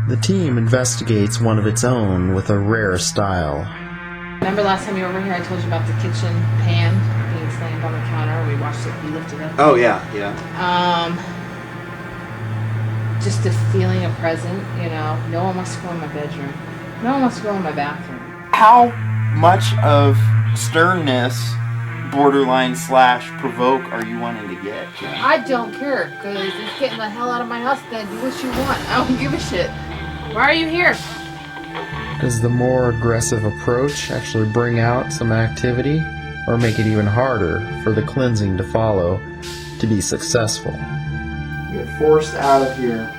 The team investigates one of its own with a rare style. Remember last time you were over here I told you about the kitchen pan being slammed on the counter? We watched it be lifted up. Oh, yeah. Just a feeling of present, you know. No one wants to go in my bedroom. No one wants to go in my bathroom. How much of sternness, borderline / provoke, are you wanting to get? I don't care, because it's getting the hell out of my house. Then do what you want. I don't give a shit. Why are you here? Does the more aggressive approach actually bring out some activity, or make it even harder for the cleansing to follow to be successful? Get forced out of here.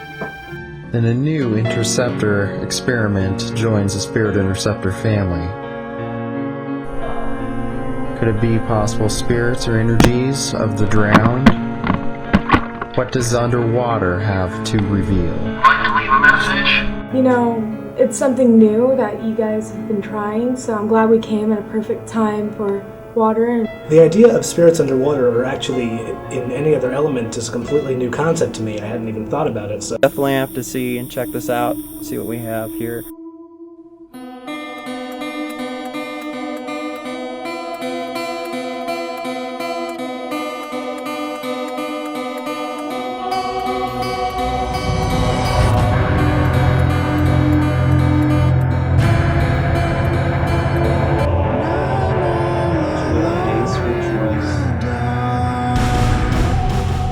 Then a new interceptor experiment joins the Spirit Interceptor family. Could it be possible spirits or energies of the drowned? What does underwater have to reveal? Like to leave a message? You know, it's something new that you guys have been trying, so I'm glad we came at a perfect time for water. The idea of spirits underwater, or actually in any other element, is a completely new concept to me. I hadn't even thought about it. So Definitely have to see and check this out, see what we have here.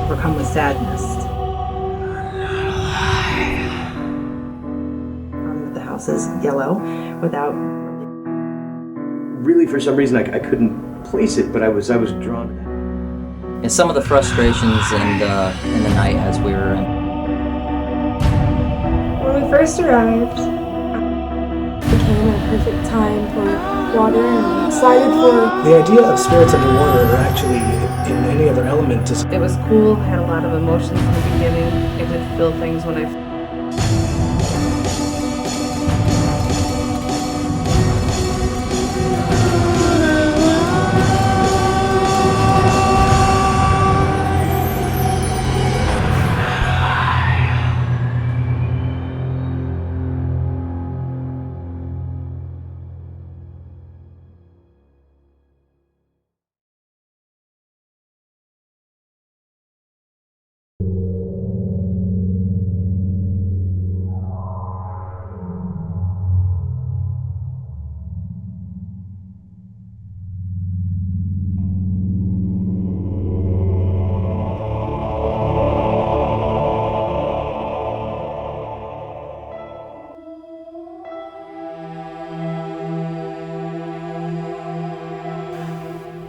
Overcome with sadness. The house is yellow without. Really, for some reason, I couldn't place it, but I was drawn to that. And some of the frustrations in the night as we were in. When we first arrived, we came at a perfect time for water and excited for... the idea of spirits underwater, or actually in any other element, is... It was cool, had a lot of emotions in the beginning. It did feel things when I...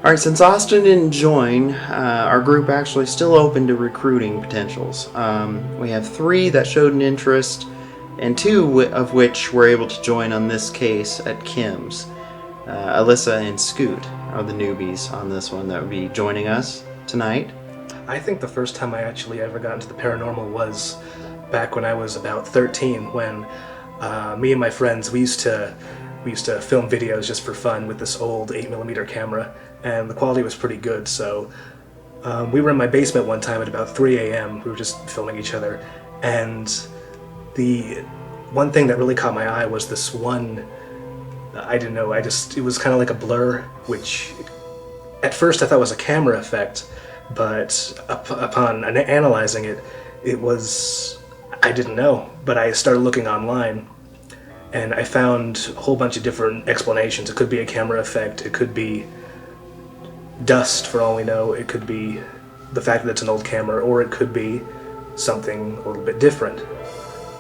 Alright, since Austin didn't join, our group actually still open to recruiting potentials. We have 3 that showed an interest, and 2 of which were able to join on this case at Kim's. Alyssa and Scoot are the newbies on this one that would be joining us tonight. I think the first time I actually ever got into the paranormal was back when I was about 13, when me and my friends, we used to film videos just for fun with this old 8mm camera, and the quality was pretty good. So we were in my basement one time at about 3 a.m. We were just filming each other, and the one thing that really caught my eye was this one, I didn't know, it was kind of like a blur, which at first I thought was a camera effect, but upon analyzing it, it was, I didn't know, but I started looking online, and I found a whole bunch of different explanations. It could be a camera effect, it could be dust for all we know, it could be the fact that it's an old camera, or it could be something a little bit different.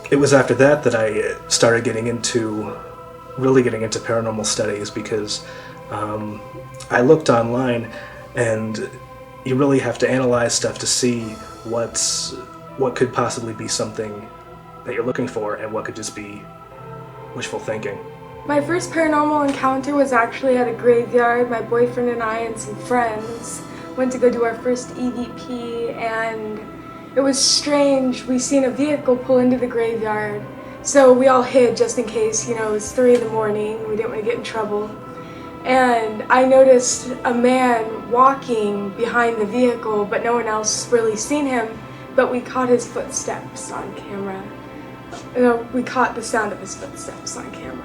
It was after that that I started really getting into paranormal studies, because I looked online, and you really have to analyze stuff to see what's what could possibly be something that you're looking for and what could just be wishful thinking. My first paranormal encounter was actually at a graveyard. My boyfriend and I and some friends went to go do our first EVP, and it was strange. We seen a vehicle pull into the graveyard, so we all hid just in case, it was 3 in the morning. We didn't want to get in trouble. And I noticed a man walking behind the vehicle, but no one else really seen him, but we caught his footsteps on camera. We caught the sound of his footsteps on camera.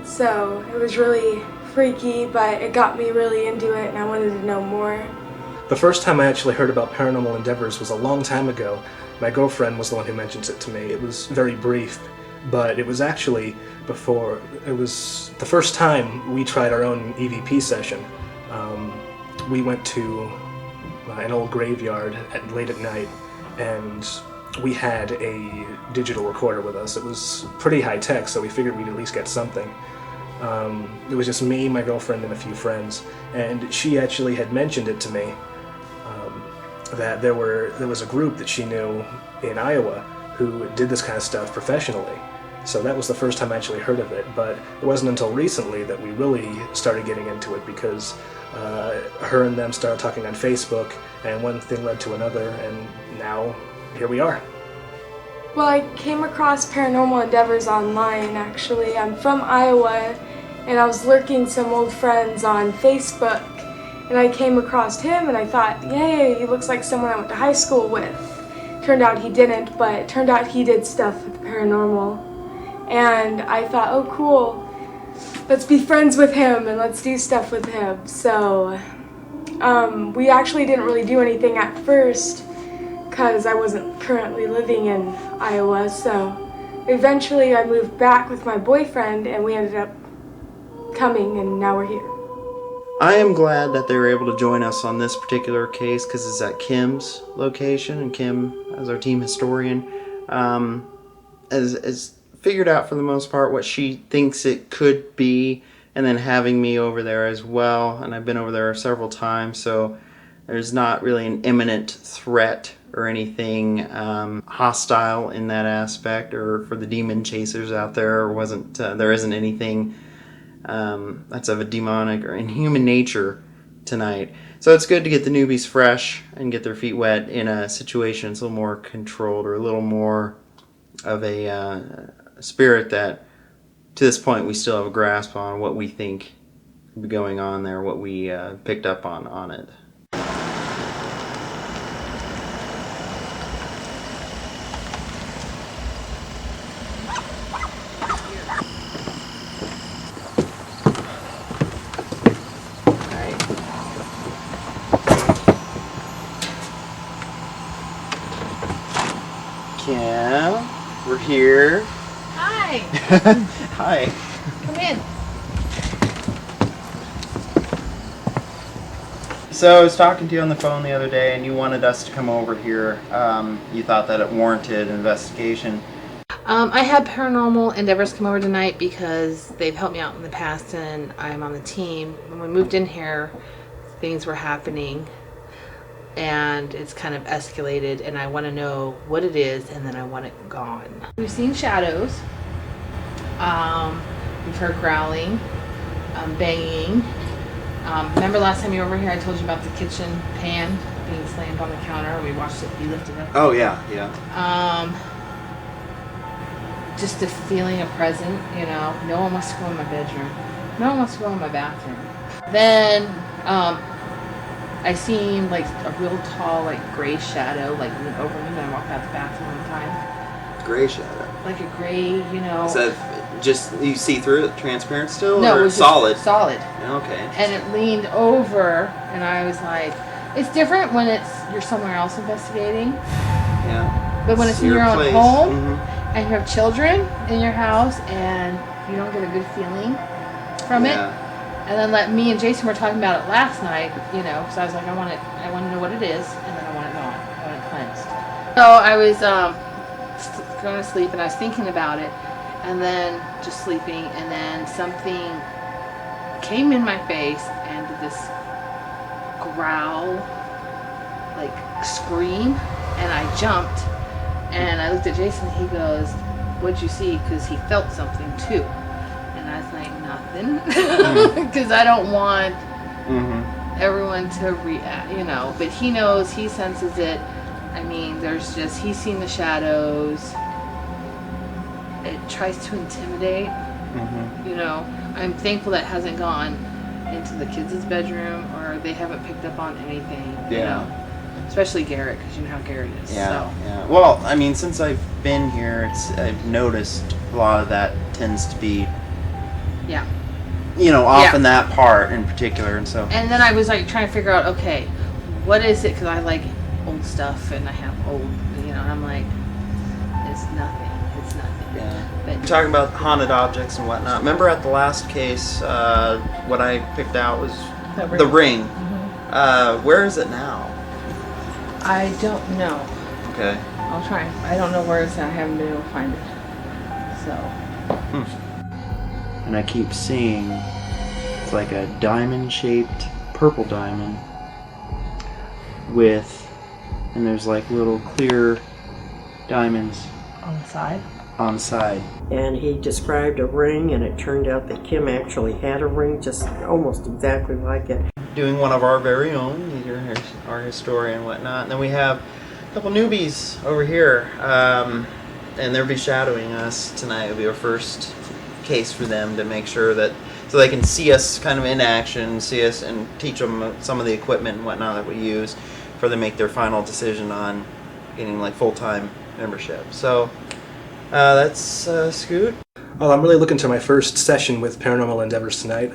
So it was really freaky, but it got me really into it and I wanted to know more. The first time I actually heard about paranormal endeavors was a long time ago. My girlfriend was the one who mentioned it to me. It was very brief, but it was actually it was the first time we tried our own EVP session. We went to an old graveyard late at night, and we had a digital recorder with us. It was pretty high tech, so we figured we'd at least get something. It was just me, my girlfriend, and a few friends, and she actually had mentioned it to me, that there was a group that she knew in Iowa who did this kind of stuff professionally. So that was the first time I actually heard of it, but it wasn't until recently that we really started getting into it, because her and them started talking on Facebook, and one thing led to another, and now here we are. Well, I came across Paranormal Endeavors online, actually. I'm from Iowa, and I was lurking some old friends on Facebook, and I came across him, and I thought, yay, he looks like someone I went to high school with. Turned out he didn't, but it turned out he did stuff with the paranormal. And I thought, oh cool, let's be friends with him and let's do stuff with him. So we actually didn't really do anything at first because I wasn't currently living in Iowa. So eventually I moved back with my boyfriend and we ended up coming, and now we're here. I am glad that they were able to join us on this particular case because it's at Kim's location, and Kim, as our team historian, has figured out for the most part what she thinks it could be, and then having me over there as well, and I've been over there several times, so there's not really an imminent threat or anything hostile in that aspect, or for the demon chasers out there, there isn't anything that's of a demonic or inhuman nature tonight. So it's good to get the newbies fresh and get their feet wet in a situation that's a little more controlled, or a little more of a spirit that, to this point, we still have a grasp on what we think could be going on there, what we picked up on it. Kim, we're here. Hi. Hi. Come in. So I was talking to you on the phone the other day, and you wanted us to come over here. You thought that it warranted an investigation. I had Paranormal Endeavors come over tonight because they've helped me out in the past and I'm on the team. When we moved in here, things were happening and it's kind of escalated, and I want to know what it is, and then I want it gone. We've seen shadows. We've heard growling, banging. Remember last time you were over here I told you about the kitchen pan being slammed on the counter and we watched it be lifted up? Oh, yeah. Just a feeling of present, no one wants to go in my bedroom. No one wants to go in my bathroom. Then I seen like a real tall, like gray shadow, like lean over me when I walked out the bathroom one time. Gray shadow. Like a gray, Is that just, you see through it, transparent still? No, or it was solid? Solid. Okay. And it leaned over, and I was like, it's different when you're somewhere else investigating. Yeah. But when it's in your your own place. home, Mm-hmm. and you have children in your house, and you don't get a good feeling from it. And then me and Jason were talking about it last night, because I was like, I want to know what it is, and then I want it gone. I want it cleansed. So I was going to sleep, and I was thinking about it, and then just sleeping, and then something came in my face and did this growl, like scream, and I jumped, And I looked at Jason, he goes, what'd you see? Because he felt something too. And I was like, nothing. Because I don't want everyone to react, you know. But he knows, he senses it. I mean, he's seen the shadows. It tries to intimidate, you know. I'm thankful that hasn't gone into the kids' bedroom or they haven't picked up on anything, you know. Especially Garrett, because you know how Garrett is. Yeah. Well, I mean, since I've been here, I've noticed a lot of that tends to be, you know, off in that part in particular, and so. And then I was like trying to figure out, okay, what is it? Because I like old stuff, and I have old, you know, and I'm like, it's nothing. It's nothing. Yeah. But We're talking about haunted objects and whatnot. Remember at the last case, what I picked out was the ring. Where is it now? I don't know. Okay. I'll try. I don't know where it's at. I haven't been able to find it. So. And I keep seeing it's like a diamond-shaped purple diamond and there's like little clear diamonds On the side? on the side. And he described a ring, and it turned out that Kim actually had a ring just almost exactly like it. Doing one of our very own, either our historian and whatnot. And then we have a couple newbies over here, and they'll be shadowing us tonight. It'll be our first case for them to make sure that, so they can see us kind of in action, see us and teach them some of the equipment and whatnot that we use for them to make their final decision on getting like full-time membership. So that's Scoot. Well, I'm really looking to my first session with Paranormal Endeavors tonight.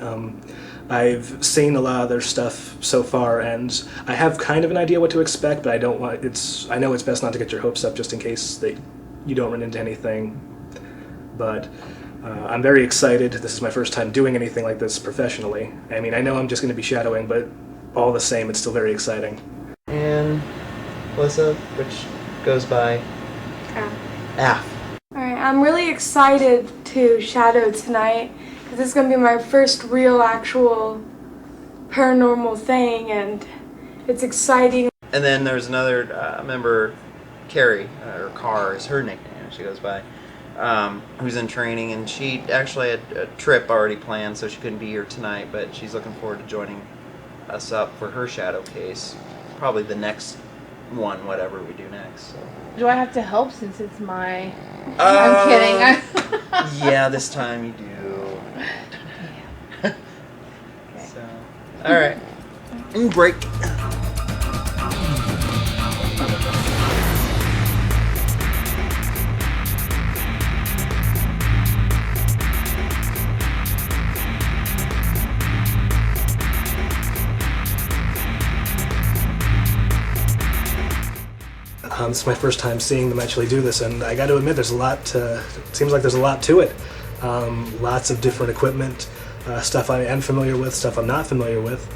I've seen a lot of their stuff so far, and I have kind of an idea what to expect, but I know it's best not to get your hopes up just in case that you don't run into anything. But I'm very excited. This is my first time doing anything like this professionally. I mean, I know I'm just going to be shadowing, but all the same, it's still very exciting. And Melissa, which goes by Af. Alright, I'm really excited to shadow tonight because this is going to be my first real actual paranormal thing, and it's exciting. And then there's another member, Carrie, or Carr is her nickname, she goes by, who's in training, and she actually had a trip already planned, so she couldn't be here tonight, but she's looking forward to joining us up for her shadow case, probably the next one, whatever we do next. So. Do I have to help since it's my... I'm kidding. Yeah, this time you do. Okay. So, alright. Break. It's my first time seeing them actually do this, and I got to admit, there's a lot. Seems like there's a lot to it. Lots of different equipment, stuff I am familiar with, stuff I'm not familiar with.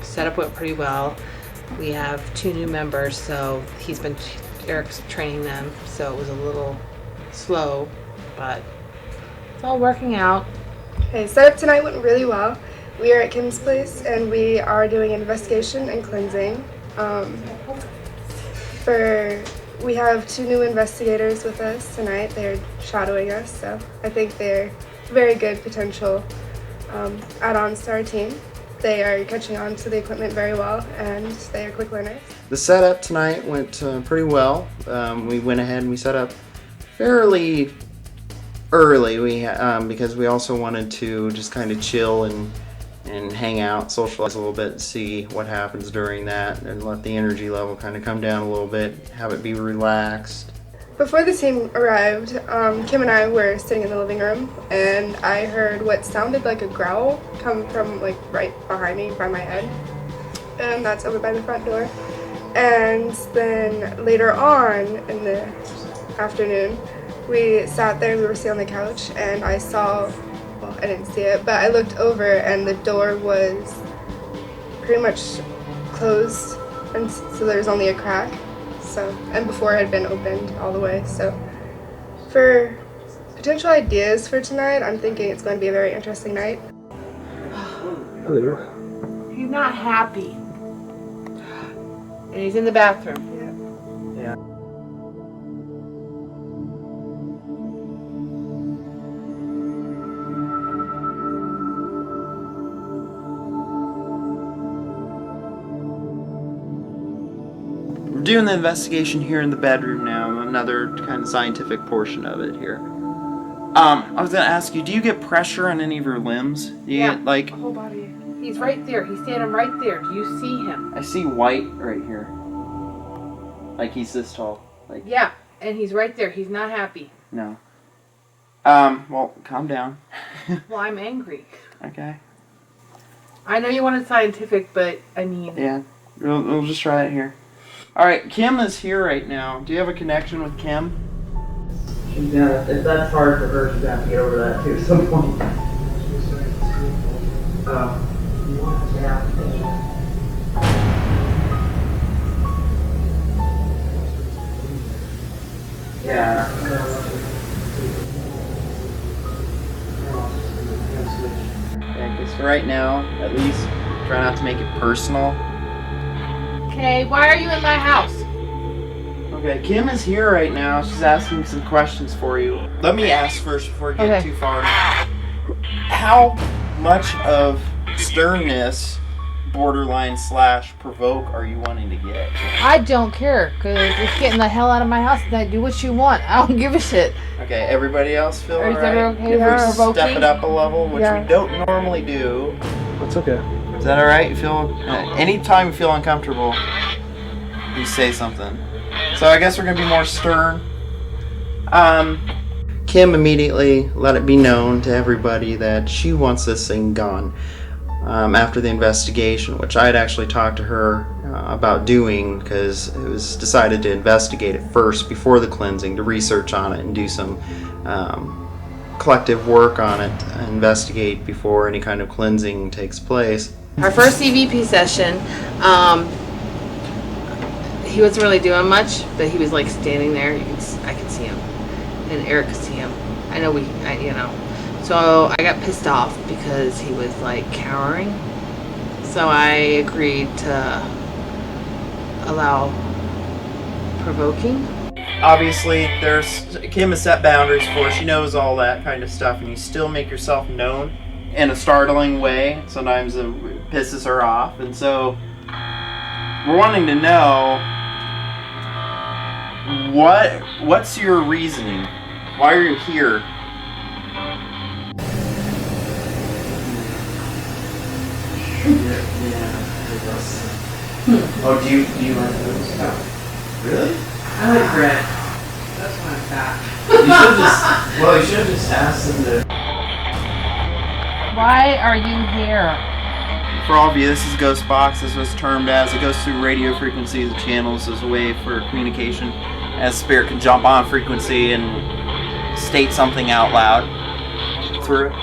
Setup went pretty well. We have 2 new members, so Eric's training them, so it was a little slow, but it's all working out. Okay, setup tonight went really well. We are at Kim's place, and we are doing investigation and cleansing. We have 2 new investigators with us tonight. They're shadowing us, so I think they're very good potential add-ons to our team. They are catching on to the equipment very well, and they are quick learners. The setup tonight went pretty well. We went ahead and we set up fairly early because we also wanted to just kind of chill and hang out, socialize a little bit, see what happens during that, and let the energy level kind of come down a little bit, have it be relaxed. Before the team arrived, Kim and I were sitting in the living room, and I heard what sounded like a growl come from like right behind me, by my head, and that's over by the front door. And then later on in the afternoon, we sat there, we were sitting on the couch, and I saw, well, I didn't see it, but I looked over and the door was pretty much closed, and so there was only a crack. So, and before it had been opened all the way. So for potential ideas for tonight, I'm thinking it's going to be a very interesting night. Hello. He's not happy. And he's in the bathroom. Yeah. doing the investigation here in the bedroom now, another kind of scientific portion of it here. I was going to ask you, do you get pressure on any of your limbs? Do you get, like... whole body. He's right there. He's standing right there. Do you see him? I see white right here. Like he's this tall. Like yeah, and he's right there. He's not happy. No. Well, calm down. Well, I'm angry. Okay. I know you wanted scientific, but I mean... Yeah, we'll just try it here. Alright, Kim is here right now. Do you have a connection with Kim? She's gonna, if that's hard for her, she's gonna have to get over that too at some point. Yeah. Yeah, because right now, at least, try not to make it personal. Okay, why are you in my house? Okay, Kim is here right now. She's asking some questions for you. Let me ask first before we get too far. How much of sternness, borderline / provoke, are you wanting to get? I don't care, because it's getting the hell out of my house and I do what you want. I don't give a shit. Okay, everybody else feel alright? Is that okay if with we step it up a level, which we don't normally do. That's okay. Is that alright? You feel... anytime you feel uncomfortable, you say something. So I guess we're going to be more stern. Kim immediately let it be known to everybody that she wants this thing gone. After the investigation, which I had actually talked to her about doing, because it was decided to investigate it first before the cleansing, to research on it and do some collective work on it, investigate before any kind of cleansing takes place. Our first CVP session, he wasn't really doing much, but he was like standing there. I could see him, and Eric could see him. I know you know. So I got pissed off because he was like cowering. So I agreed to allow provoking. Obviously, Kim has set boundaries for her. She knows all that kind of stuff, and you still make yourself known in a startling way. Sometimes it pisses her off, and so we're wanting to know what's your reasoning? Why are you here? Oh, do you like those? Oh. Really? I like red. That's my fat. You should have just asked them to. Why are you here? For all of you, this is Ghost Box. This was termed as it goes through radio frequencies and channels as a way for communication, as spirit can jump on frequency and state something out loud through it.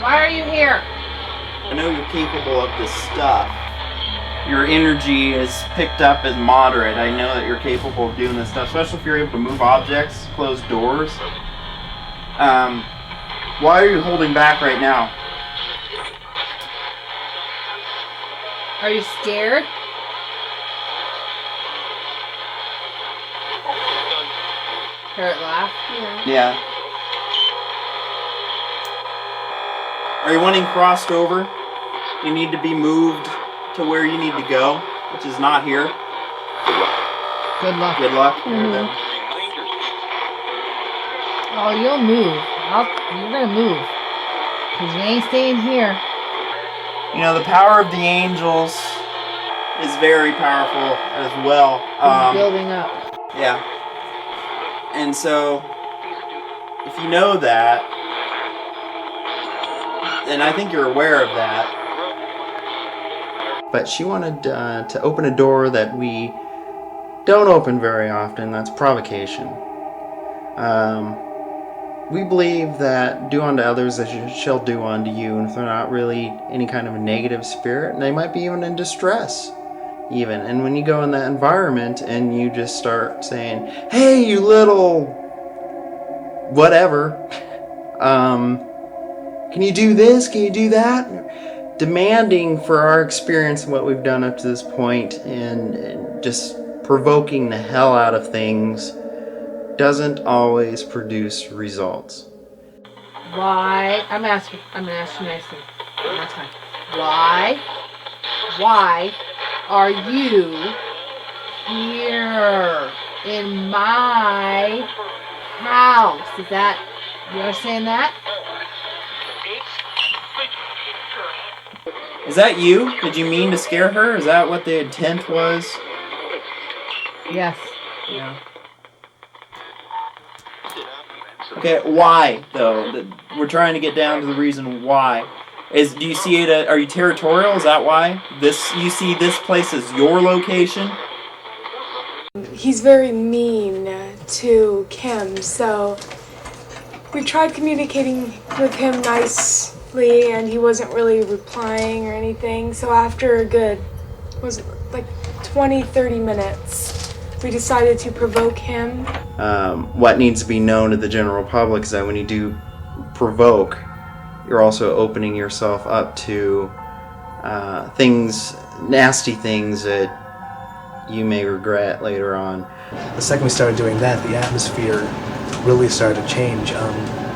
Why are you here? I know you're capable of this stuff. Your energy is picked up as moderate. I know that you're capable of doing this stuff, especially if you're able to move objects, close doors. Why are you holding back right now? Are you scared? Hear it laugh? Yeah. Are you wanting crossed over? You need to be moved to where you need to go, which is not here. Good luck. Good luck. Mm-hmm. Oh, you'll move. You're gonna move. Because you ain't staying here. You know, the power of the angels is very powerful as well. It's building up. Yeah. And so, if you know that, and I think you're aware of that. But she wanted to open a door that we don't open very often. That's provocation. We believe that do unto others as you shall do unto you, and if they're not really any kind of a negative spirit, they might be even in distress, even. And when you go in that environment and you just start saying, "Hey, you little whatever, can you do this? Can you do that?" Demanding for our experience and what we've done up to this point, and just provoking the hell out of things, doesn't always produce results. Why? I'm gonna ask you nicely. One more time. Why are you here in my house. Is that, you understand that? Is that you? Did you mean to scare her? Is that what the intent was? Yes. Yeah. Okay, why though? We're trying to get down to the reason why. Do you see it? Are you territorial? Is that why? You see this place as your location? He's very mean to Kim, so we tried communicating with him nicely and he wasn't really replying or anything. So after a good, was it like 20-30 minutes, we decided to provoke him. What needs to be known to the general public is that when you do provoke, you're also opening yourself up to nasty things that you may regret later on. The second we started doing that, the atmosphere really started to change.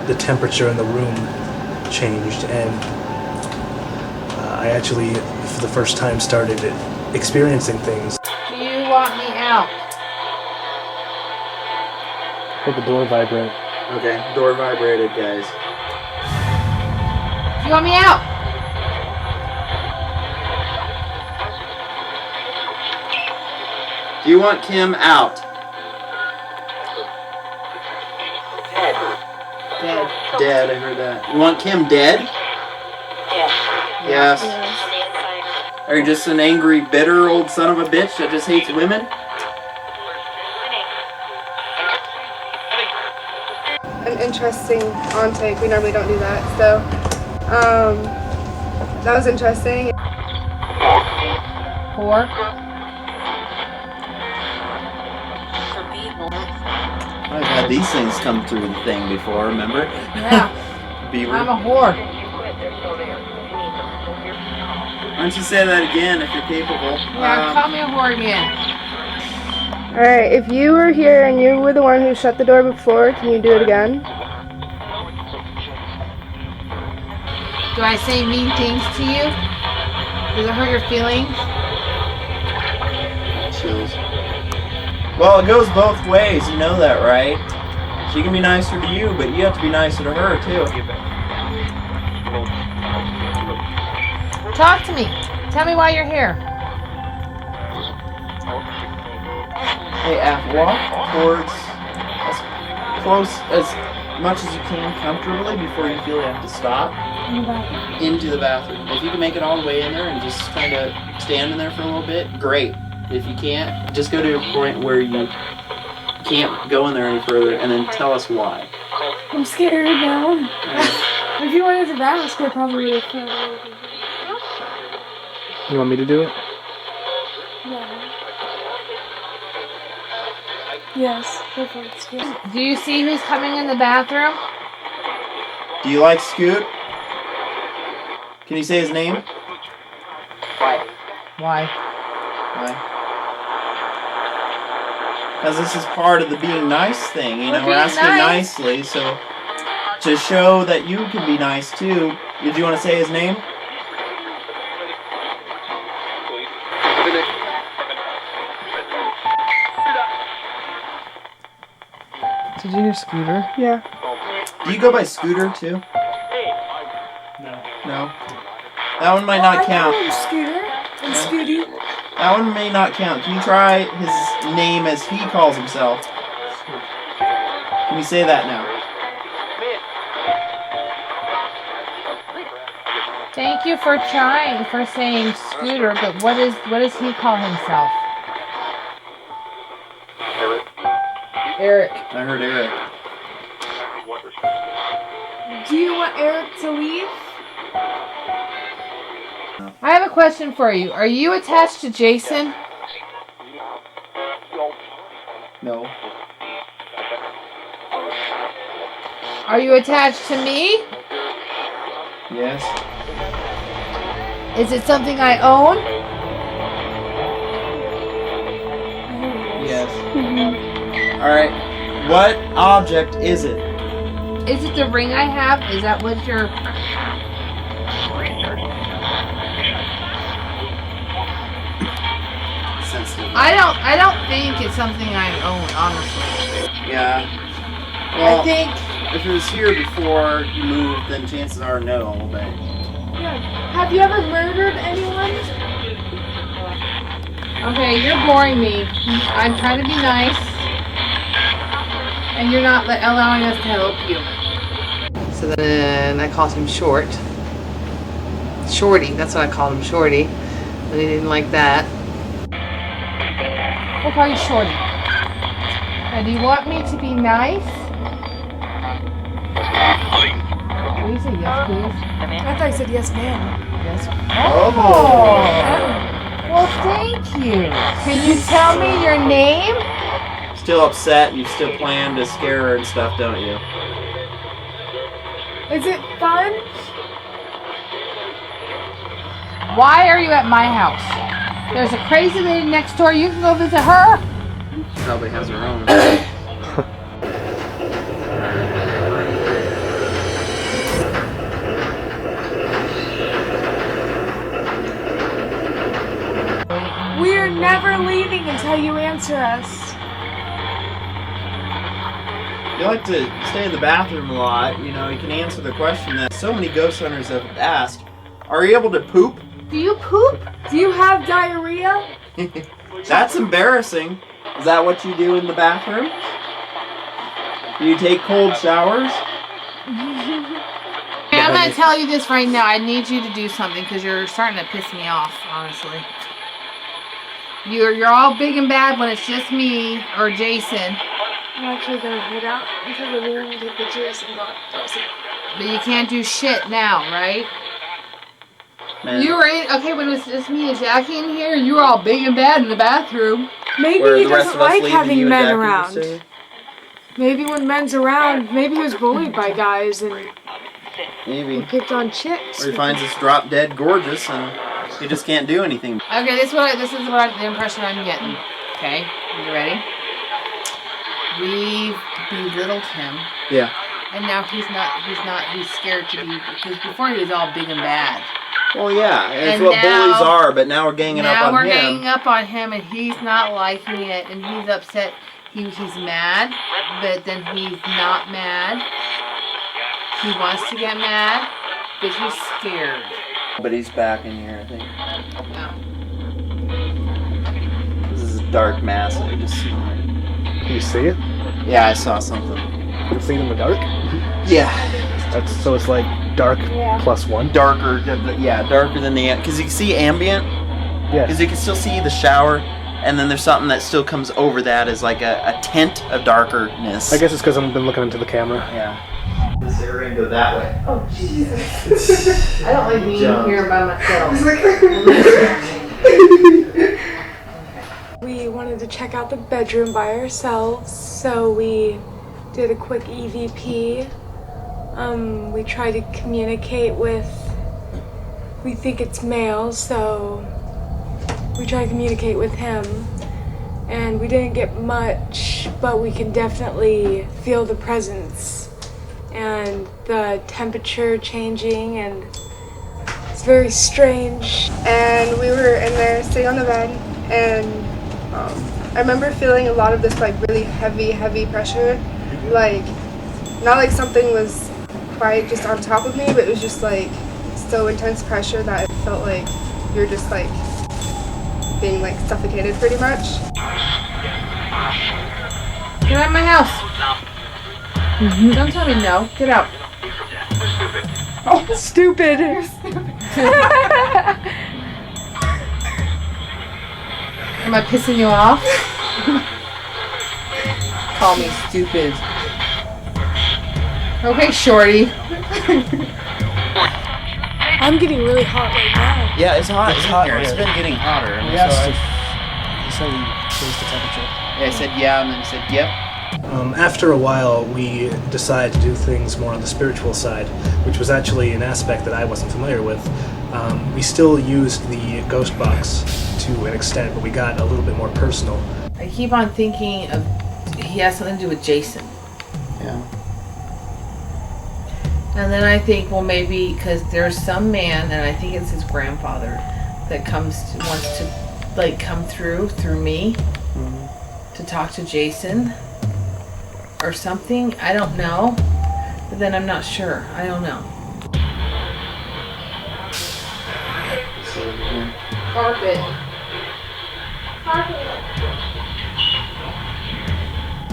The temperature in the room changed, and I actually, for the first time, started experiencing things. Do you want me out? Let the door vibrate. Okay, door vibrated, guys. Do you want me out? Do you want Kim out? Dead. Dead, I heard that. You want Kim dead? Yes. Are you just an angry, bitter old son of a bitch that just hates women? An interesting on take. We normally don't do that, so that was interesting. Whore. I've had these things come through the thing before, remember? Yeah. Beaver. I'm a whore. Why don't you say that again if you're capable? Yeah, call me a whore again. Alright, if you were here and you were the one who shut the door before, can you do it again? Do I say mean things to you? Does it hurt your feelings? Chills. Well, it goes both ways, you know that, right? She can be nicer to you, but you have to be nicer to her, too. Talk to me. Tell me why you're here. Hey, Af, walk towards as close as much as you can comfortably before you feel you have to stop. Into the bathroom. If you can make it all the way in there and just kind of stand in there for a little bit, great. If you can't, just go to a point where you can't go in there any further and then tell us why. I'm scared now. If you wanted to ask, I probably would have. You want me to do it? Yeah. Yes, go for it, Scoot. Do you see who's coming in the bathroom? Do you like Scoot? Can you say his name? Why? Why? Because this is part of the being nice thing, you know, we're asking nicely, so to show that you can be nice too. Did you want to say his name? Did you hear Scooter? Yeah. Do you go by Scooter too? No. That one might not count. Scooter and Scooty. That one may not count. Can you try his name as he calls himself? Can you say that now? Thank you for trying, for saying Scooter, but what does he call himself? Eric. I heard Eric. Do you want Eric to leave? I have a question for you. Are you attached to Jason? No. Are you attached to me? Yes. Is it something I own? Yes. Alright. What object is it? Is it the ring I have? Is that what you're... I don't think it's something I own, honestly. Yeah. Well, I think if it was here before you moved, then chances are no. But Yeah. Have you ever murdered anyone? okay, you're boring me. I'm trying to be nice, and you're not allowing us to help you. So then I called him Shorty. That's what I called him, Shorty. And he didn't like that. We'll call you Shorty. And do you want me to be nice? Will you say yes, please? I thought you said yes, ma'am. Yes. Oh. Well, thank you. Can you tell me your name? still upset. You still plan to scare her and stuff, don't you? Is it fun? Why are you at my house? There's a crazy lady next door. You can go visit her. She probably has her own. We're never leaving until you answer us. You like to stay in the bathroom a lot. You know, you can answer the question that so many ghost hunters have asked. Are you able to poop? Do you poop? Do you have diarrhea? That's embarrassing. Is that what you do in the bathroom? Do you take cold showers? Hey, I'm going to tell you this right now. I need you to do something because you're starting to piss me off, honestly. You're all big and bad when it's just me or Jason. I'm actually going to head out into the living room and take pictures and go upstairs. But you can't do shit now, right? Man. You were in, okay, when it was just me and Jackie in here, you were all big and bad in the bathroom. Maybe Where he the rest doesn't of us like leave and having you and men Jackie around. just stay? Maybe when men's around, maybe he was bullied by guys and Maybe. he picked on chicks. Or he finds us drop dead gorgeous and he just can't do anything. Okay, this is the impression I'm getting. Okay, you ready? We've belittled him. Yeah. And now he's scared to be, because before he was all big and bad. Well, yeah, it's And what now- bullies are, but now we're ganging up on Now we're him. ganging up on him and he's not liking it and he's upset. He's mad, but then he's not mad. He wants to get mad, but he's scared. But he's back in here, I think. Yeah. This is a dark mass I just see. Can you see it? Yeah, I saw something. You can see it in the dark? Yeah. So it's like dark +1? Darker, yeah, darker than the, because you can see ambient. Yeah. Because you can still see the shower, and then there's something that still comes over that as like a tint of darkerness. I guess it's because I've been looking into the camera. Yeah. This area go that way. Oh, Jesus. I don't like being here by myself. We wanted to check out the bedroom by ourselves, so we did a quick EVP. We tried to communicate with, we think it's male, so we tried to communicate with him. And we didn't get much, but we can definitely feel the presence and the temperature changing, and it's very strange. And we were in there sitting on the bed, and I remember feeling a lot of this like really heavy pressure, like not like something was quite just on top of me, but it was just like so intense pressure that it felt like you're just like being like suffocated pretty much. Get out of my house. Don't tell me no. Get out. Oh, stupid! You're stupid. Am I pissing you off? Call me stupid. Okay, shorty. I'm getting really hot right now. Yeah, it's hot. It's hot. It's been getting hotter. He said he changed the temperature. Yeah, I said yeah, and then he said yep. After a while, we decided to do things more on the spiritual side, which was actually an aspect that I wasn't familiar with. We still used the ghost box to an extent, but we got a little bit more personal. I keep on thinking of he has something to do with Jason. Yeah. And then I think, well, maybe because there's some man, and I think it's his grandfather, that wants to like come through me to talk to Jason or something. I don't know. But then I'm not sure. I don't know. Carpet.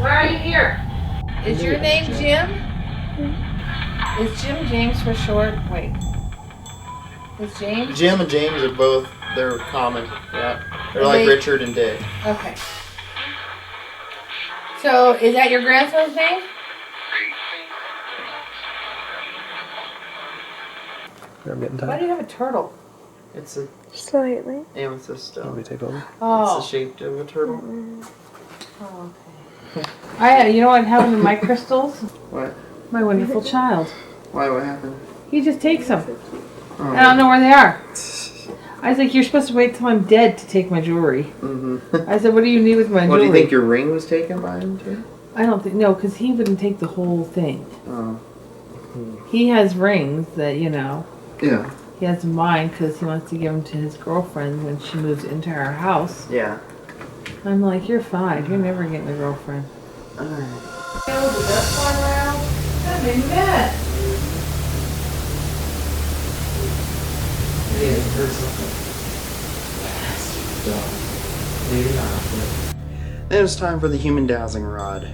Why are you here? Is your name Jim? Is Jim James for short? Wait. Is James? Jim and James are both, they're common. Yeah. They're like Richard and Dick. Okay. So, is that your grandson's name? I'm getting Why tired. do you have a turtle? It's a Slightly. amethyst stone. Let me take over. Oh. It's the shape of a turtle. Oh, okay. You know what happened to my crystals? What? My wonderful child. Why? What happened? He just takes them. Oh. I don't know where they are. I was like, you're supposed to wait till I'm dead to take my jewelry. I said, what do you need with my jewelry? What, do you think your ring was taken by him too? I don't think, no, because he wouldn't take the whole thing. Oh. He has rings that, you know. Yeah. He has mine because he wants to give them to his girlfriend when she moves into our house. Yeah. I'm like, you're fine. You're never getting a girlfriend. Alright. That made me mad. Then it was time for the human dowsing rod.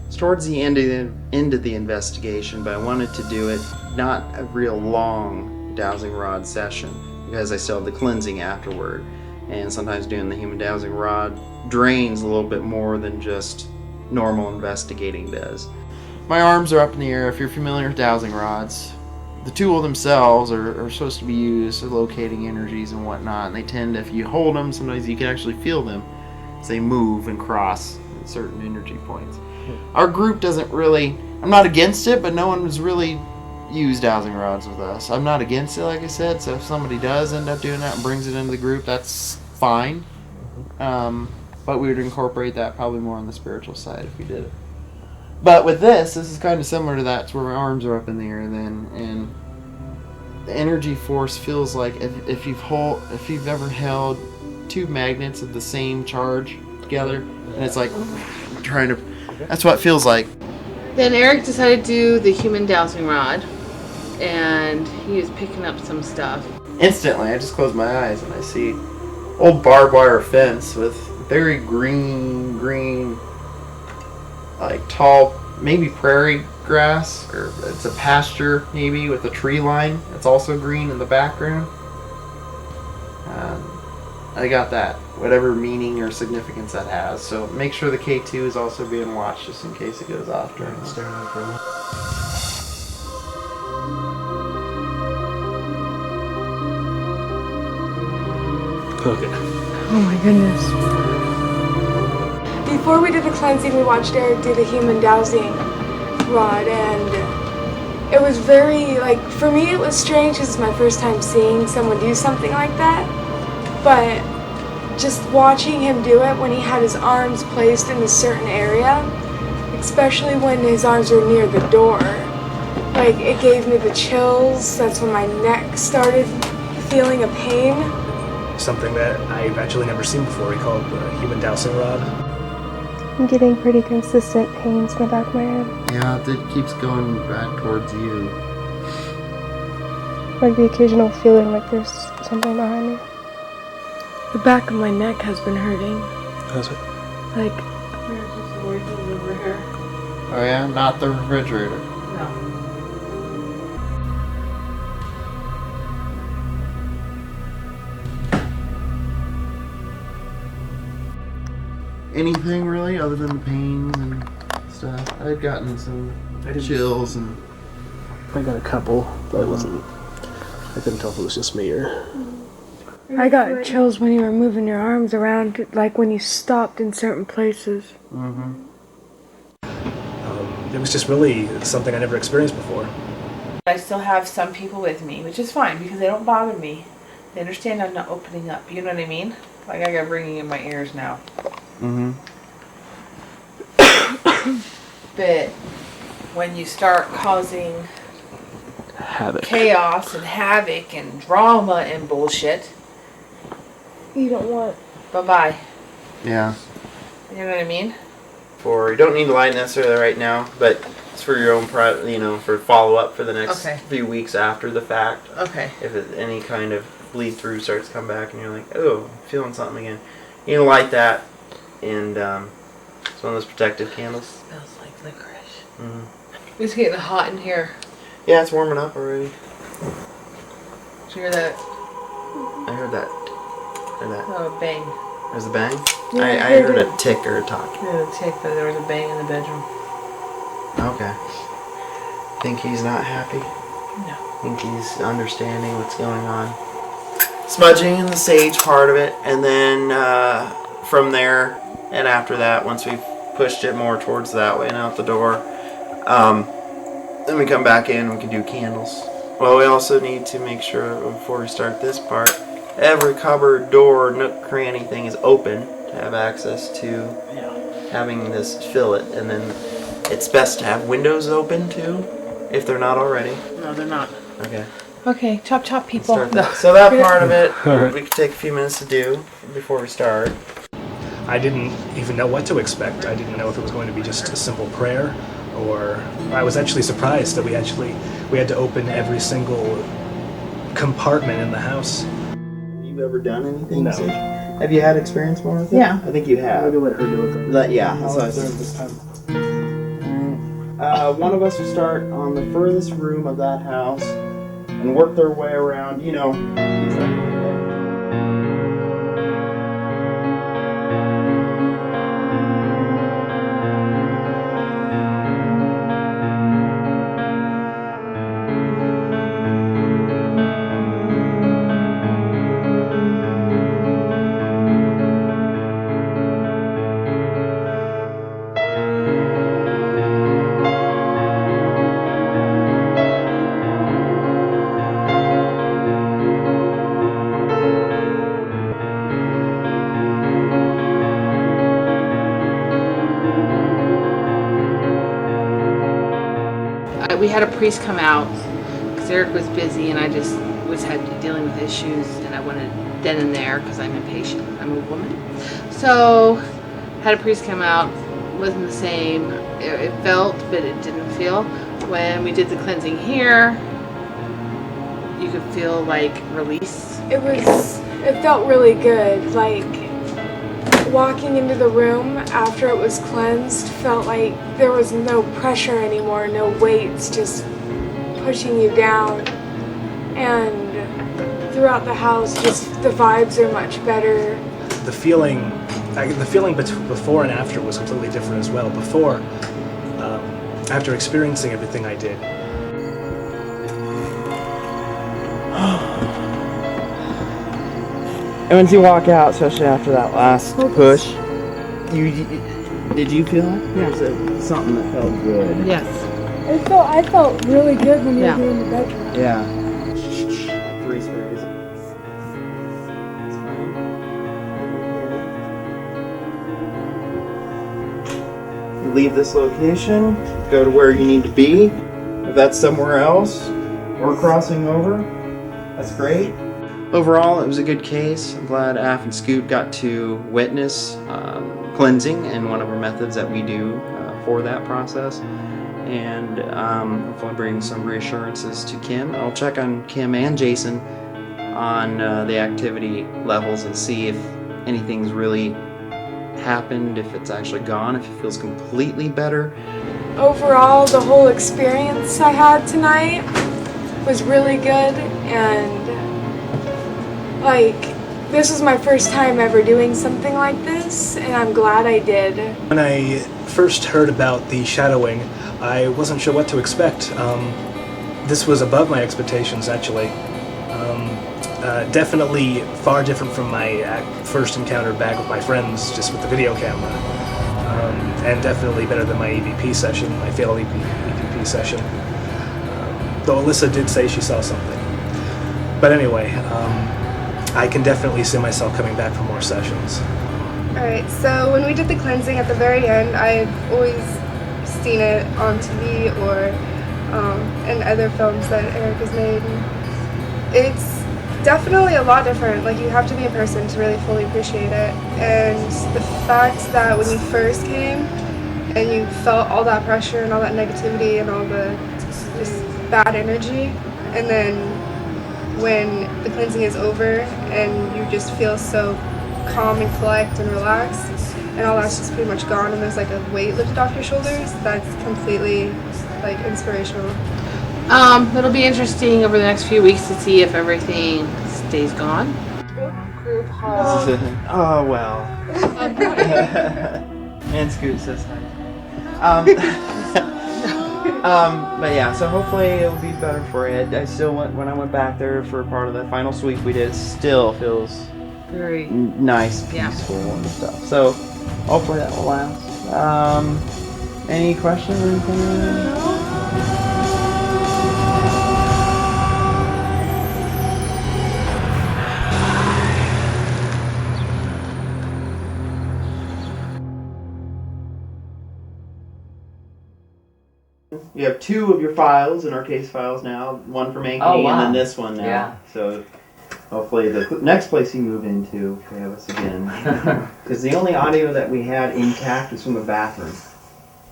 It's towards the end of the investigation, but I wanted to do it not a real long dowsing rod session because I still have the cleansing afterward. And sometimes doing the human dowsing rod drains a little bit more than just normal investigating does. My arms are up in the air if you're familiar with dowsing rods. The tool themselves are supposed to be used for locating energies and whatnot, and they tend to, if you hold them, sometimes you can actually feel them as they move and cross at certain energy points. Our group doesn't really, I'm not against it, but no one has really used dowsing rods with us. I'm not against it, like I said, so if somebody does end up doing that and brings it into the group, that's fine. But we would incorporate that probably more on the spiritual side if we did it. But with this is kind of similar to that, to where my arms are up in the air then, and the energy force feels like if you've ever held two magnets of the same charge together, and it's like trying to, that's what it feels like. Then Eric decided to do the human dowsing rod, and he was picking up some stuff. Instantly, I just close my eyes and I see old barbed wire fence with very green, like tall, maybe prairie grass, or it's a pasture maybe with a tree line. It's also green in the background. I got that, whatever meaning or significance that has. So make sure the K2 is also being watched just in case it goes off during the staring at it for a while. Okay. Oh my goodness. Before we did the cleansing, we watched Eric do the human dowsing rod, and it was very, like, for me it was strange because it's my first time seeing someone do something like that, but just watching him do it when he had his arms placed in a certain area, especially when his arms were near the door, like, it gave me the chills. That's when my neck started feeling a pain. Something that I've actually never seen before. We call it the human dowsing rod. I'm getting pretty consistent pains in the back of my head. Yeah, it keeps going back towards you. Like the occasional feeling like there's something behind me. The back of my neck has been hurting. How's it? Like, Over here. Oh yeah, not the refrigerator. No. Anything really other than the pains and stuff? I'd gotten some chills and I got a couple, but it wasn't. I couldn't tell if it was just me or. I got chills when you were moving your arms around, like when you stopped in certain places. It was just really something I never experienced before. I still have some people with me, which is fine because they don't bother me. They understand I'm not opening up. You know what I mean? Like I got ringing in my ears now. But when you start causing Havoc. chaos and havoc and drama and bullshit, you don't want. Bye-bye. Yeah. You know what I mean? You don't need light necessarily right now, but it's for your own for follow-up for the next few weeks after the fact. Okay. If any kind of bleed through starts to come back and you're like, oh, I'm feeling something again, you can light that, and it's one of those protective candles. Smells like licorice. Mm-hmm. It's getting hot in here. Yeah, it's warming up already. Did you hear that? I heard that. Oh, a bang. There's a bang? Yeah, I heard a tick or a talk. Yeah, a tick, but there was a bang in the bedroom. Okay. Think he's not happy? No. Think he's understanding what's going on? Smudging and the sage part of it, and then from there, and after that, once we've pushed it more towards that way and out the door, then we come back in and we can do candles. Well, we also need to make sure, before we start this part, every cupboard, door, nook, cranny thing is open to have access to having this fillet. And then it's best to have windows open too, if they're not already. No, they're not. Okay. Okay, chop chop people. So that part of it, we could take a few minutes to do before we start. I didn't even know what to expect. I didn't know if it was going to be just a simple prayer, or I was actually surprised that we had to open every single compartment in the house. Have you ever done anything? No. Have you had experience more with it? Yeah. I think you have. Maybe let her do it. Yeah. I'll do it this time. One of us will start on the furthest room of that house and work their way around, We had a priest come out because Eric was busy and I just was dealing with issues and I wanted then and there because I'm impatient. I'm a woman. So had a priest come out. Wasn't the same. It felt, but it didn't feel. When we did the cleansing here, you could feel like release. It felt really good. Like walking into the room after it was cleansed felt like there was no pressure anymore, no weights just pushing you down. And throughout the house, just the vibes are much better. The feeling before and after was completely different as well. Before, after experiencing everything I did, And once you walk out, especially after that last push, did you feel it? Yeah. There's something that felt good. Yes. I felt really good when you were doing the bedroom. Yeah. 3 sprays. You leave this location, go to where you need to be. If that's somewhere else or crossing over, that's great. Overall, it was a good case. I'm glad Af and Scoot got to witness cleansing and one of our methods that we do for that process. And hopefully bring some reassurances to Kim. I'll check on Kim and Jason on the activity levels and see if anything's really happened, if it's actually gone, if it feels completely better. Overall, the whole experience I had tonight was really good, and this was my first time ever doing something like this, and I'm glad I did. when I first heard about the shadowing, I wasn't sure what to expect. This was above my expectations, actually. Definitely far different from my first encounter back with my friends, just with the video camera. And definitely better than my EVP session, my failed EVP session. Though Alyssa did say she saw something. But anyway, I can definitely see myself coming back for more sessions. Alright, so when we did the cleansing at the very end, I've always seen it on TV or in other films that Eric has made. It's definitely a lot different. Like, you have to be in person to really fully appreciate it. And the fact that when you first came and you felt all that pressure and all that negativity and all the just bad energy, and then when the cleansing is over and you just feel so calm and collect and relaxed, and all that's just pretty much gone, and there's like a weight lifted off your shoulders, that's completely like inspirational. It'll be interesting over the next few weeks to see if everything stays gone. Group hug. Oh, well. And Scoot says hi. But yeah, so hopefully it'll be better for you. I still went, when I went back there for part of the final sweep we did, it still feels very nice, peaceful and stuff. So hopefully that will last. Any questions or anything? You have 2 of your files in our case files now, one for Mankini and then this one now. Yeah. So hopefully the next place you move into, they have us again. Because the only audio that we had intact was from the bathroom.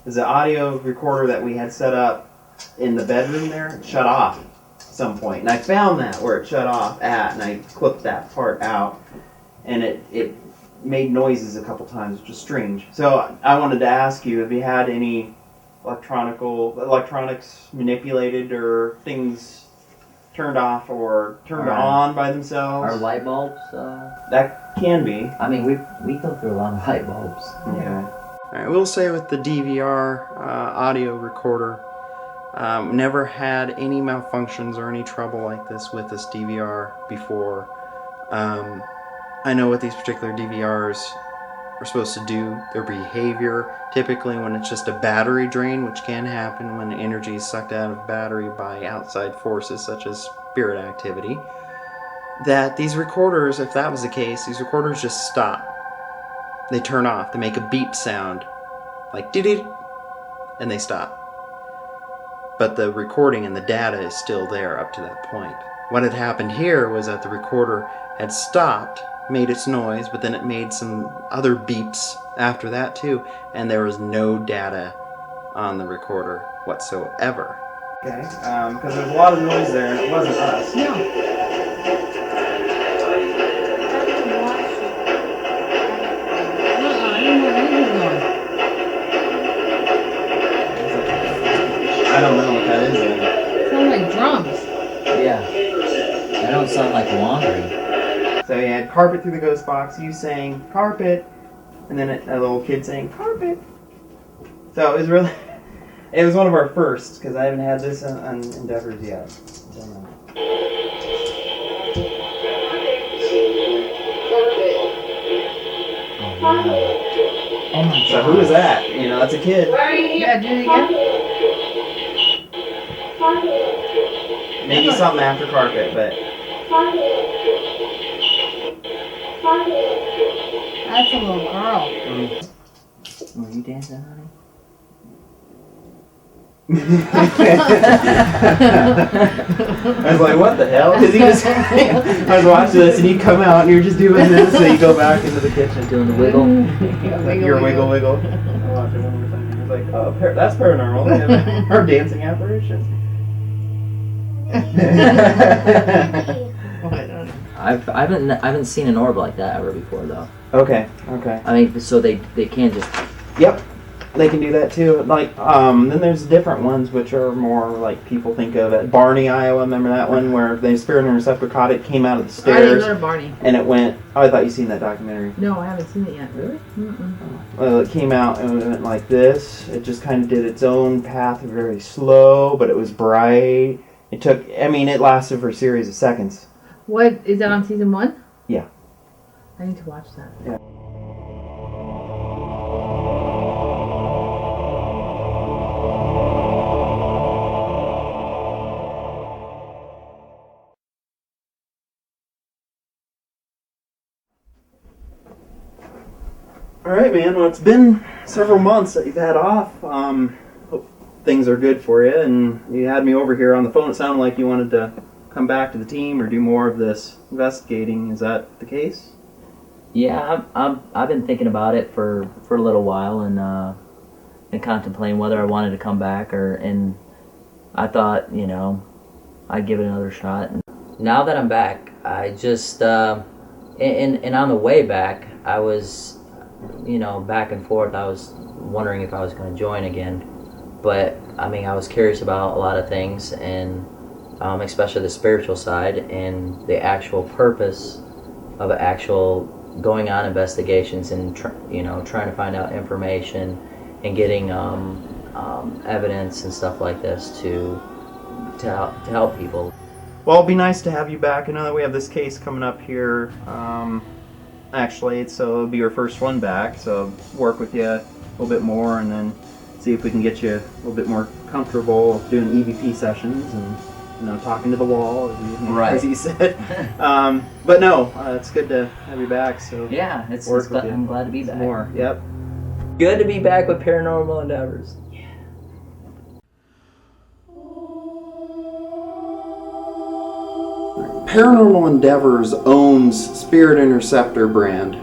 Because the audio recorder that we had set up in the bedroom there shut off at some point. And I found that where it shut off at, and I clipped that part out. And it made noises a couple times, which was strange. So I wanted to ask you, have you had any electronics manipulated or things turned off or turned on by themselves? Our light bulbs? That can be. I mean, we go through a lot of light bulbs. Okay. All right, we'll say with the DVR audio recorder, never had any malfunctions or any trouble like this with this DVR before. I know what these particular DVRs are supposed to do, their behavior. Typically when it's just a battery drain, which can happen when energy is sucked out of battery by outside forces such as spirit activity, that these recorders, if that was the case, these recorders just stop. They turn off. They make a beep sound, like dee-dee, and they stop. But the recording and the data is still there up to that point. What had happened here was that the recorder had stopped, made its noise, but then it made some other beeps after that too, and there was no data on the recorder whatsoever. Okay, because there's a lot of noise there, and it wasn't us. No. I don't know what that is then. It sounds like drums. Yeah. That don't sound like laundry. So you had carpet through the ghost box, you saying carpet, and then a little kid saying carpet. So it was really, it was one of our firsts, because I haven't had this on Endeavors yet. Oh my God. So who is that? You know, that's a kid. Yeah, do it again. Maybe something after carpet, but... That's a little girl. Were you dancing, honey? I was like, what the hell? Because he was, I was watching this and he'd come out and you're just doing this, so you go back into the kitchen. Doing the wiggle. Your wiggle. I watched it one more time. He was like, oh, that's paranormal. They have our dancing apparitions. I haven't seen an orb like that ever before though. Okay. I mean, so they can just. Yep. They can do that too. Like, then there's different ones which are more like people think of at Barney, Iowa. Remember that one where the spirit interceptor caught it, came out of the stairs. I didn't go to Barney. And it went. Oh, I thought you seen that documentary. No, I haven't seen it yet. Really? Well, it came out and it went like this. It just kind of did its own path, very slow, but it was bright. It took. I mean, it lasted for a series of seconds. What is that on season 1? Yeah. I need to watch that. Yeah. All right, man. Well, it's been several months that you've had off. Hope things are good for you. And you had me over here on the phone. It sounded like you wanted to come back to the team or do more of this investigating. Is that the case? Yeah, I've been thinking about it for a little while and contemplating whether I wanted to come back and I thought, I'd give it another shot. And now that I'm back, I just and on the way back, I was, back and forth. I was wondering if I was going to join again, but I mean, I was curious about a lot of things, and especially the spiritual side and the actual purpose of actual going on investigations and trying to find out information and getting evidence and stuff like this to help people. Well, it'll be nice to have you back. I know that we have this case coming up here. Actually, so it'll be your first one back. So work with you a little bit more, and then see if we can get you a little bit more comfortable doing EVP sessions and talking to the wall, as you said. But no, it's good to have you back. So yeah, I'm glad to be back. More, yep. Good to be back with Paranormal Endeavors. Paranormal Endeavors owns Spirit Interceptor brand.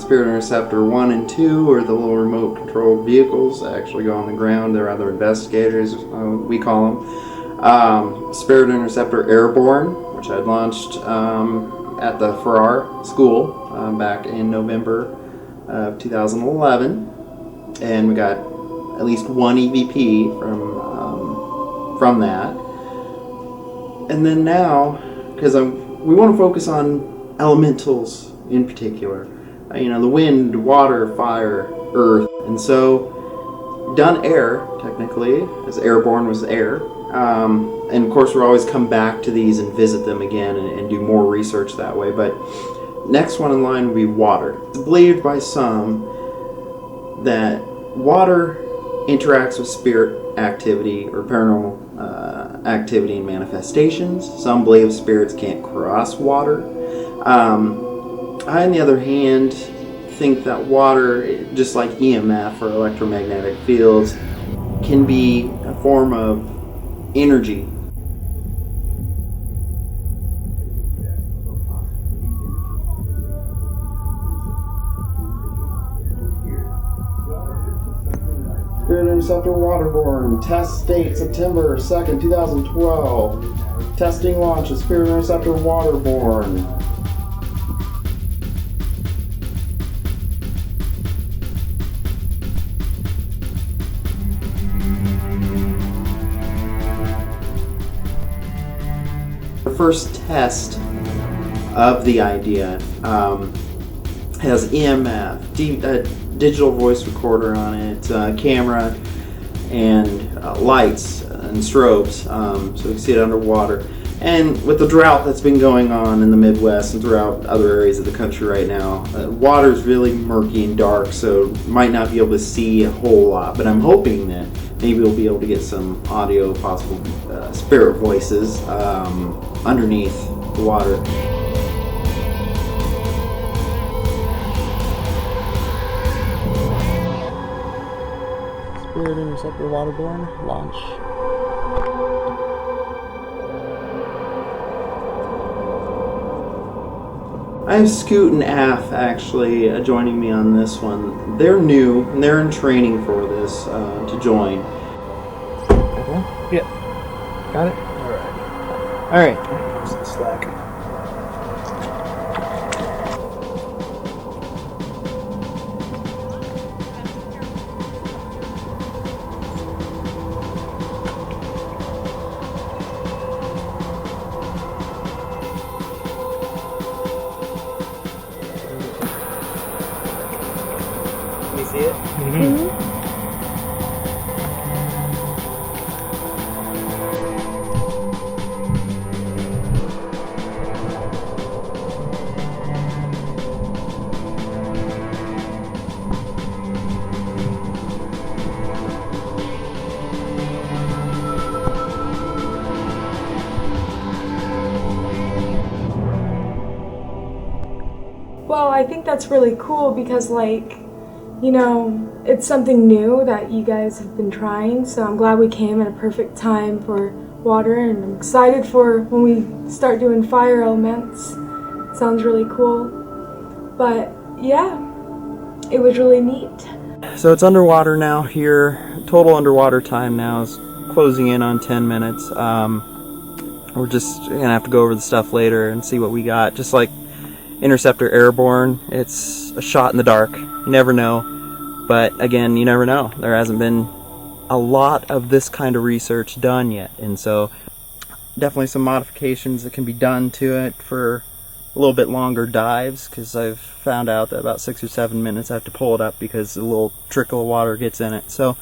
Spirit Interceptor 1 and 2 are the little remote controlled vehicles that actually go on the ground. They're other investigators, we call them. Spirit Interceptor Airborne, which I launched at the Farrar School back in November of 2011. And we got at least one EVP from that. And then now, because we want to focus on elementals in particular, the wind, water, fire, earth, and so done air technically, as airborne was air, and of course we'll always come back to these and visit them again and do more research that way. But next one in line would be water. It's believed by some that water interacts with spirit activity or paranormal activity and manifestations. Some believe spirits can't cross water. I, on the other hand, think that water, just like EMF or electromagnetic fields, can be a form of energy. Spirit Interceptor Waterborne. Test date September 2nd, 2012. Testing launch of Spirit Interceptor Waterborne. The first test of the idea has EMF, digital voice recorder on it, camera, and lights and strobes, so we can see it underwater. And with the drought that's been going on in the Midwest and throughout other areas of the country right now, water is really murky and dark, so might not be able to see a whole lot. But I'm hoping that maybe we'll be able to get some audio, possible spirit voices underneath the water. Spirit Interceptor Waterborne launch. I have Scoot and Af actually joining me on this one. They're new and they're in training for this to join. Okay. Yeah. Got it? Alright. Some slack. You see it? Mm-hmm. Well, I think that's really cool because, it's something new that you guys have been trying, so I'm glad we came at a perfect time for water, and I'm excited for when we start doing fire elements. Sounds really cool. But yeah, it was really neat. So it's underwater now here. Total underwater time now is closing in on 10 minutes. We're just going to have to go over the stuff later and see what we got. Just like Interceptor Airborne, it's a shot in the dark. You never know. But again, you never know. There hasn't been a lot of this kind of research done yet. And so definitely some modifications that can be done to it for a little bit longer dives, because I've found out that about 6 or 7 minutes I have to pull it up because a little trickle of water gets in it. So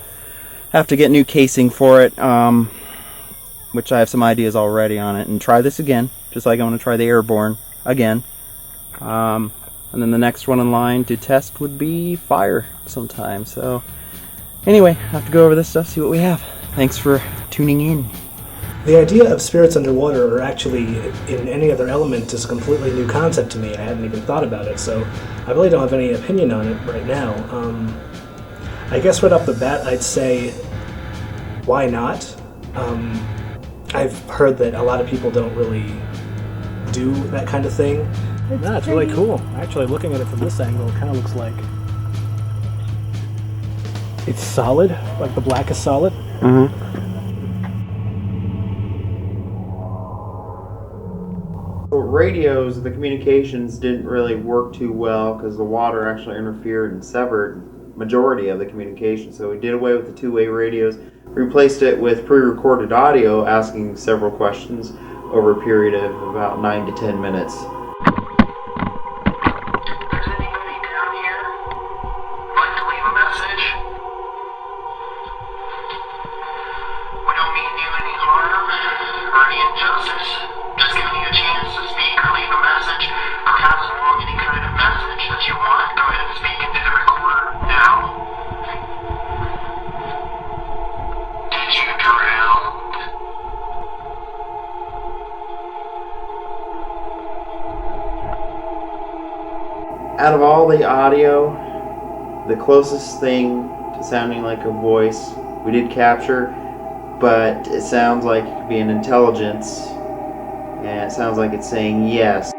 I have to get new casing for it, which I have some ideas already on it, and try this again, just like I want to try the Airborne again. And then the next one in line to test would be fire sometime. So anyway, I have to go over this stuff, see what we have. Thanks for tuning in. The idea of spirits underwater, or actually in any other element, is a completely new concept to me. I hadn't even thought about it, so I really don't have any opinion on it right now. I guess right off the bat, I'd say, why not? I've heard that a lot of people don't really do that kind of thing. It's really cool. Actually, looking at it from this angle, it kind of looks like it's solid, like the black is solid. Mm-hmm. Radios, the communications didn't really work too well because the water actually interfered and severed majority of the communication. So we did away with the two-way radios, replaced it with pre-recorded audio asking several questions over a period of about 9 to 10 minutes. Out of all the audio, the closest thing to sounding like a voice we did capture, but it sounds like it could be an intelligence, and it sounds like it's saying yes.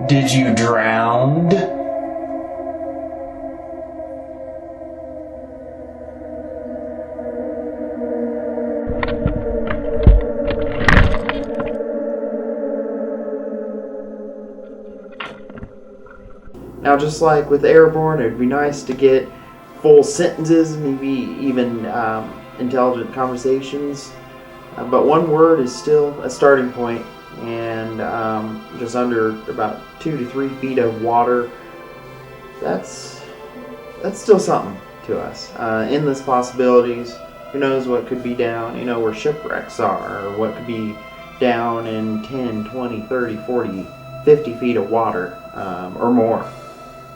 Did you drown? Now, just like with Airborne, it would be nice to get full sentences, maybe even intelligent conversations. But one word is still a starting point, and just under about 2 to 3 feet of water, that's still something to us. Endless possibilities. Who knows what could be down, where shipwrecks are, or what could be down in 10, 20, 30, 40, 50 feet of water, or more.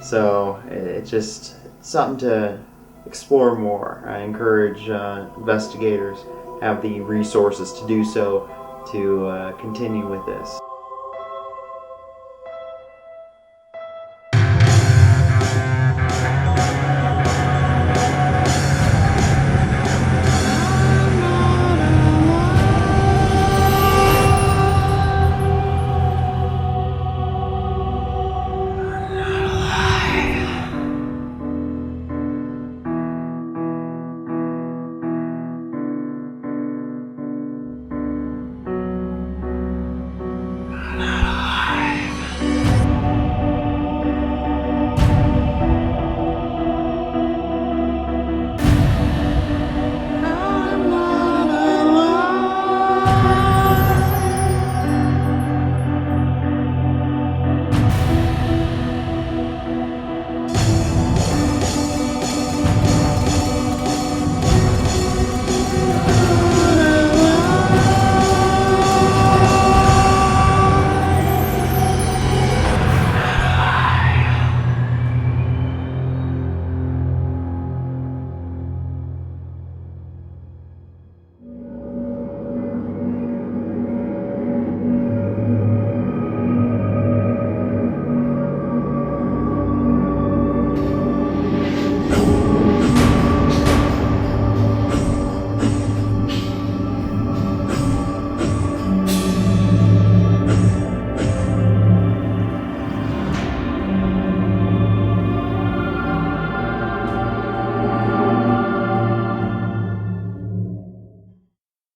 So it's just something to explore more. I encourage investigators have the resources to do so, to continue with this.